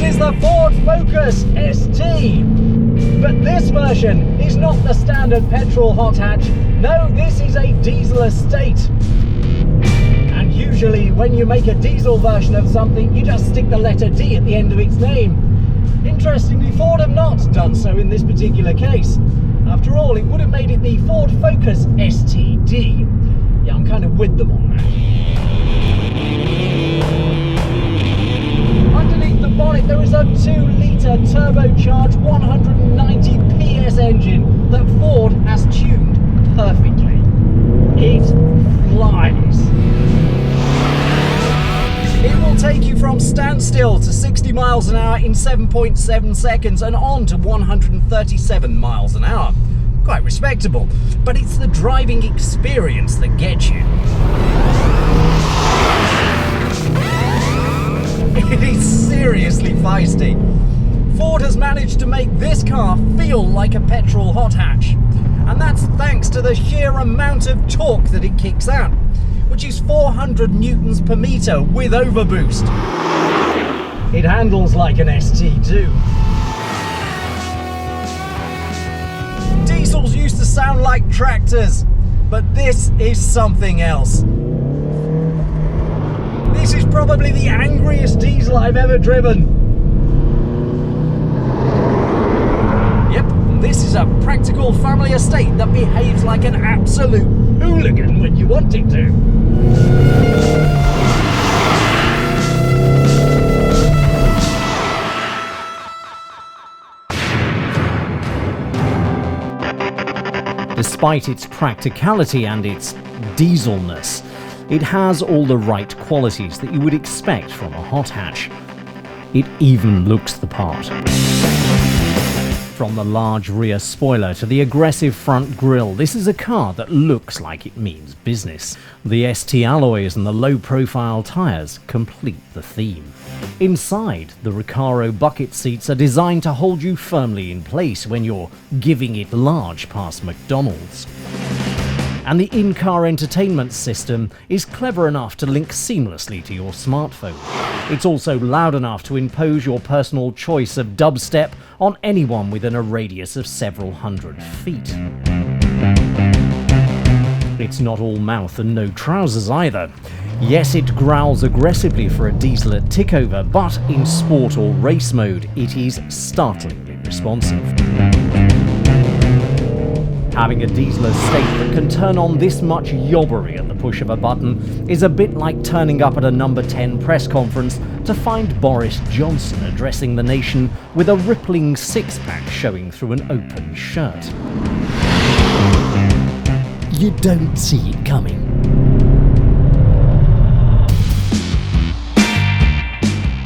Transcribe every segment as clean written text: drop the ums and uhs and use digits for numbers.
This is the Ford Focus ST, but this version is not the standard petrol hot hatch. No, this is a diesel estate. And usually when you make a diesel version of something, you just stick the letter D at the end of its name. Interestingly, Ford have not done so in this particular case. After all, it would have made it the Ford Focus STD. Yeah, I'm kind of with them on that. Underneath the bonnet there is a 2-litre turbocharged 190 PS engine that Ford has tuned perfectly. It flies. It will take you from standstill to 60 miles an hour in 7.7 seconds and on to 137 miles an hour. Quite respectable, but it's the driving experience that gets you. It is seriously feisty. Ford has managed to make this car feel like a petrol hot hatch, and that's thanks to the sheer amount of torque that it kicks out, which is 400 newtons per metre with overboost. It handles like an ST too. Diesels used to sound like tractors, but this is something else. This is probably the angriest diesel I've ever driven. Yep, this is a practical family estate that behaves like an absolute hooligan when you want it to. Despite its practicality and its dieselness, it has all the right qualities that you would expect from a hot hatch. It even looks the part. From the large rear spoiler to the aggressive front grille, this is a car that looks like it means business. The ST alloys and the low-profile tyres complete the theme. Inside, the Recaro bucket seats are designed to hold you firmly in place when you're giving it large past McDonald's. And the in-car entertainment system is clever enough to link seamlessly to your smartphone. It's also loud enough to impose your personal choice of dubstep on anyone within a radius of several hundred feet. It's not all mouth and no trousers either. Yes, it growls aggressively for a diesel at tickover, but in sport or race mode, it is startlingly responsive. Having a diesel estate that can turn on this much yobbery at the push of a button is a bit like turning up at a number 10 press conference to find Boris Johnson addressing the nation with a rippling six-pack showing through an open shirt. You don't see it coming.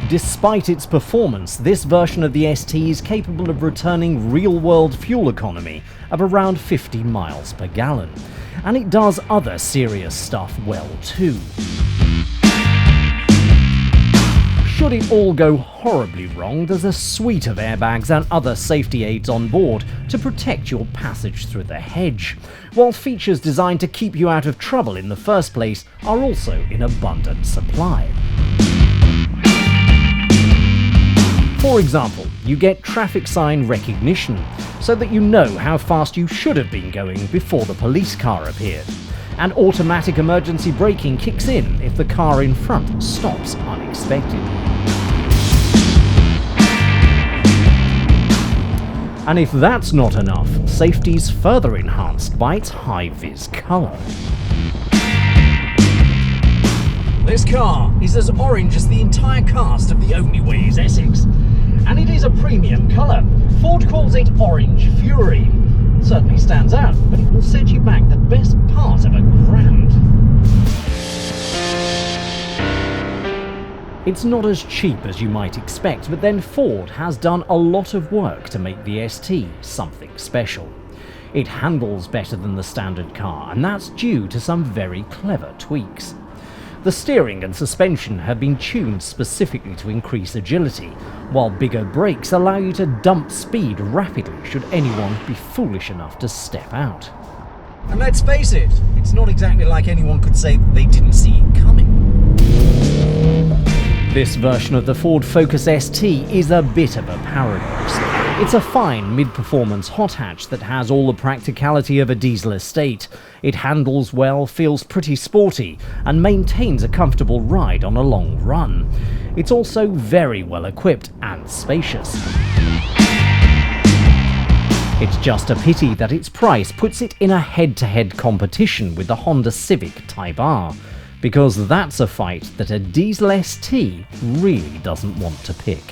Despite its performance, this version of the ST is capable of returning real-world fuel economy of around 50 miles per gallon, and it does other serious stuff well too. Should it all go horribly wrong, there's a suite of airbags and other safety aids on board to protect your passage through the hedge, while features designed to keep you out of trouble in the first place are also in abundant supply. For example, you get traffic sign recognition, so that you know how fast you should have been going before the police car appeared. And automatic emergency braking kicks in if the car in front stops unexpectedly. And if that's not enough, safety's further enhanced by its high-vis colour. This car is as orange as the entire cast of The Only Way is Essex. And it is a premium colour. Ford calls it Orange Fury. It certainly stands out, but it will set you back the best part of £1,000. It's not as cheap as you might expect, but then Ford has done a lot of work to make the ST something special. It handles better than the standard car, and that's due to some very clever tweaks. The steering and suspension have been tuned specifically to increase agility, while bigger brakes allow you to dump speed rapidly should anyone be foolish enough to step out. And let's face it, it's not exactly like anyone could say that they didn't see it coming. This version of the Ford Focus ST is a bit of a paradox. It's a fine mid-performance hot hatch that has all the practicality of a diesel estate. It handles well, feels pretty sporty, and maintains a comfortable ride on a long run. It's also very well equipped and spacious. It's just a pity that its price puts it in a head-to-head competition with the Honda Civic Type R, because that's a fight that a diesel ST really doesn't want to pick.